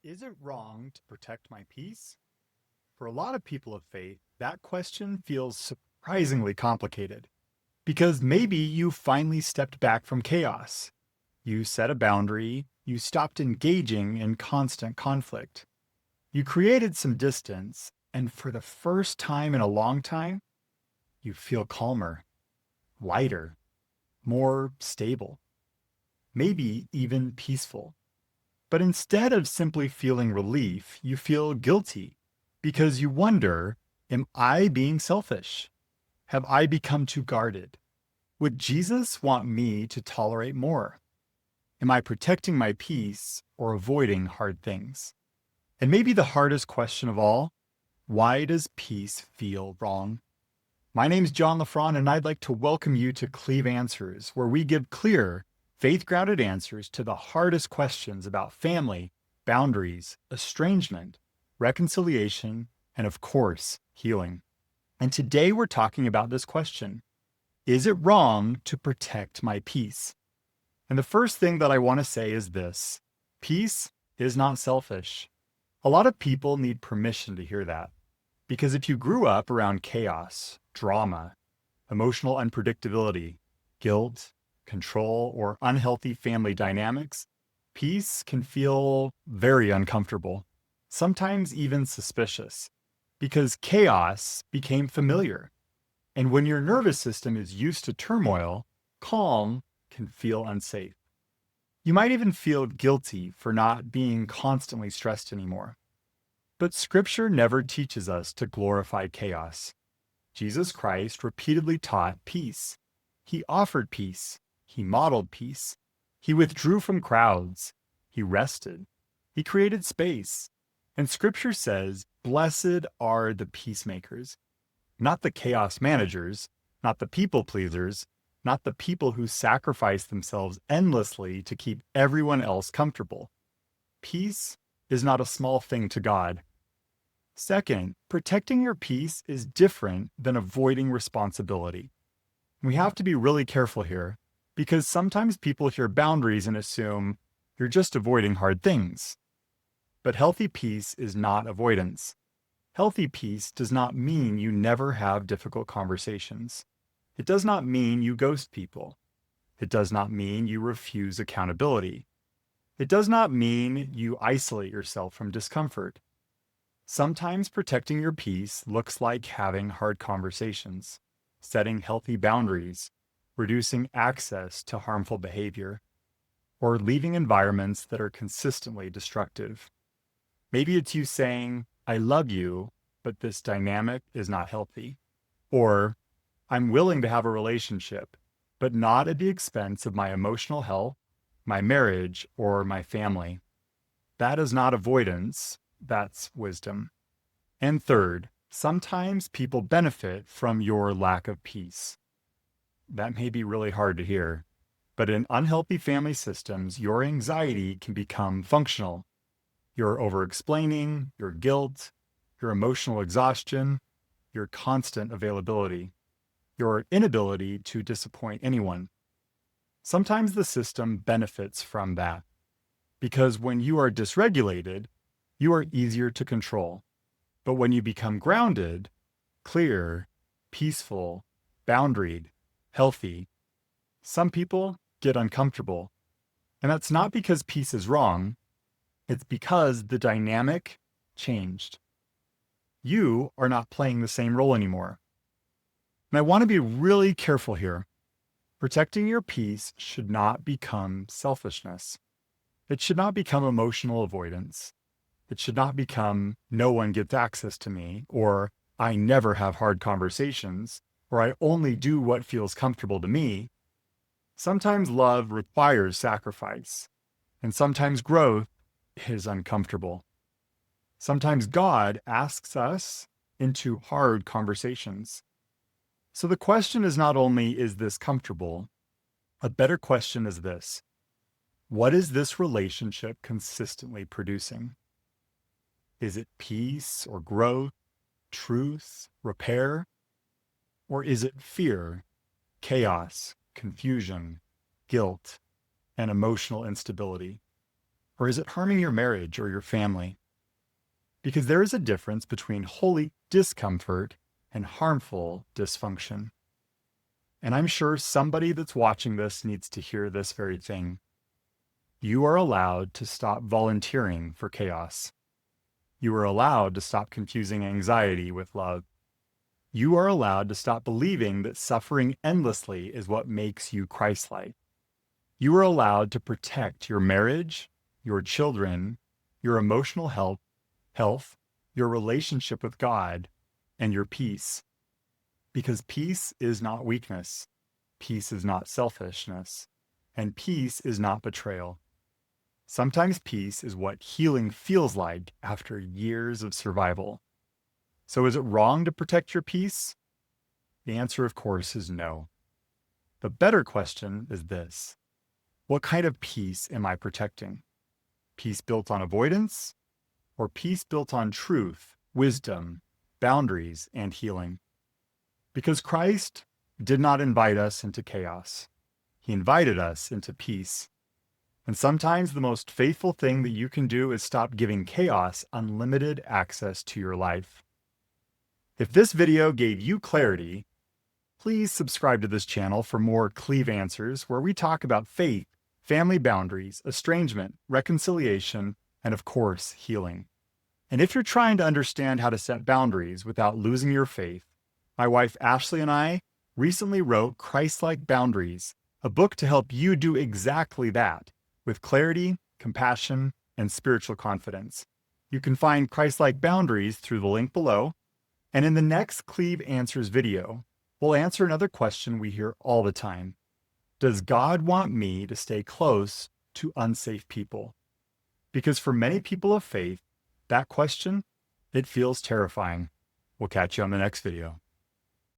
Is it wrong to protect my peace? For a lot of people of faith, that question feels surprisingly complicated because maybe you finally stepped back from chaos. You set a boundary, you stopped engaging in constant conflict. You created some distance, and for the first time in a long time, you feel calmer, lighter, more stable, maybe even peaceful. But instead of simply feeling relief, you feel guilty because you wonder, am I being selfish? Have I become too guarded? Would Jesus want me to tolerate more? Am I protecting my peace or avoiding hard things? And maybe the hardest question of all, why does peace feel wrong? My name's John LaFron, and I'd like to welcome you to Cleave Answers, where we give clear, faith-grounded answers to the hardest questions about family, boundaries, estrangement, reconciliation, and of course, healing. And today we're talking about this question: is it wrong to protect my peace? And the first thing that I want to say is this: peace is not selfish. A lot of people need permission to hear that. Because if you grew up around chaos, drama, emotional unpredictability, guilt, control, or unhealthy family dynamics, peace can feel very uncomfortable, sometimes even suspicious, because chaos became familiar. And when your nervous system is used to turmoil, calm can feel unsafe. You might even feel guilty for not being constantly stressed anymore. But Scripture never teaches us to glorify chaos. Jesus Christ repeatedly taught peace. He offered peace. He modeled peace. He withdrew from crowds. He rested. He created space. And Scripture says, "Blessed are the peacemakers," not the chaos managers, not the people pleasers, not the people who sacrifice themselves endlessly to keep everyone else comfortable. Peace is not a small thing to God. Second, protecting your peace is different than avoiding responsibility. We have to be really careful here because sometimes people hear boundaries and assume you're just avoiding hard things. But healthy peace is not avoidance. Healthy peace does not mean you never have difficult conversations. It does not mean you ghost people. It does not mean you refuse accountability. It does not mean you isolate yourself from discomfort. Sometimes protecting your peace looks like having hard conversations, setting healthy boundaries, reducing access to harmful behavior, or leaving environments that are consistently destructive. Maybe it's you saying, "I love you, but this dynamic is not healthy." Or, "I'm willing to have a relationship, but not at the expense of my emotional health, my marriage, or my family." That is not avoidance, that's wisdom. And third, sometimes people benefit from your lack of peace. That may be really hard to hear, but in unhealthy family systems, your anxiety can become functional. Your over-explaining, your guilt, your emotional exhaustion, your constant availability, your inability to disappoint anyone. Sometimes the system benefits from that, because when you are dysregulated, you are easier to control. But when you become grounded, clear, peaceful, boundaried, healthy, some people get uncomfortable. And that's not because peace is wrong, it's because the dynamic changed. You are not playing the same role anymore. And I want to be really careful here. Protecting your peace should not become selfishness. It should not become emotional avoidance. It should not become no one gets access to me, or I never have hard conversations, or I only do what feels comfortable to me. Sometimes love requires sacrifice, and sometimes growth is uncomfortable. Sometimes God asks us into hard conversations. So the question is not only, is this comfortable? A better question is this: what is this relationship consistently producing? Is it peace or growth, truth, repair? Or is it fear, chaos, confusion, guilt, and emotional instability? Or is it harming your marriage or your family? Because there is a difference between holy discomfort and harmful dysfunction. And I'm sure somebody that's watching this needs to hear this very thing. You are allowed to stop volunteering for chaos. You are allowed to stop confusing anxiety with love. You are allowed to stop believing that suffering endlessly is what makes you Christ-like. You are allowed to protect your marriage, your children, your emotional health, your relationship with God, and your peace. Because peace is not weakness, peace is not selfishness, and peace is not betrayal. Sometimes peace is what healing feels like after years of survival. So is it wrong to protect your peace? The answer, of course, is no. The better question is this: what kind of peace am I protecting? Peace built on avoidance, or peace built on truth, wisdom, boundaries, and healing? Because Christ did not invite us into chaos. He invited us into peace. And sometimes the most faithful thing that you can do is stop giving chaos unlimited access to your life. If this video gave you clarity, please subscribe to this channel for more Cleave Answers, where we talk about faith, family boundaries, estrangement, reconciliation, and of course, healing. And if you're trying to understand how to set boundaries without losing your faith, my wife Ashley and I recently wrote Christ-like Boundaries, a book to help you do exactly that, with clarity, compassion, and spiritual confidence. You can find Christ-like Boundaries through the link below. And in the next Cleave Answers video, we'll answer another question we hear all the time. Does God want me to stay close to unsafe people? Because for many people of faith, that question, it feels terrifying. We'll catch you on the next video.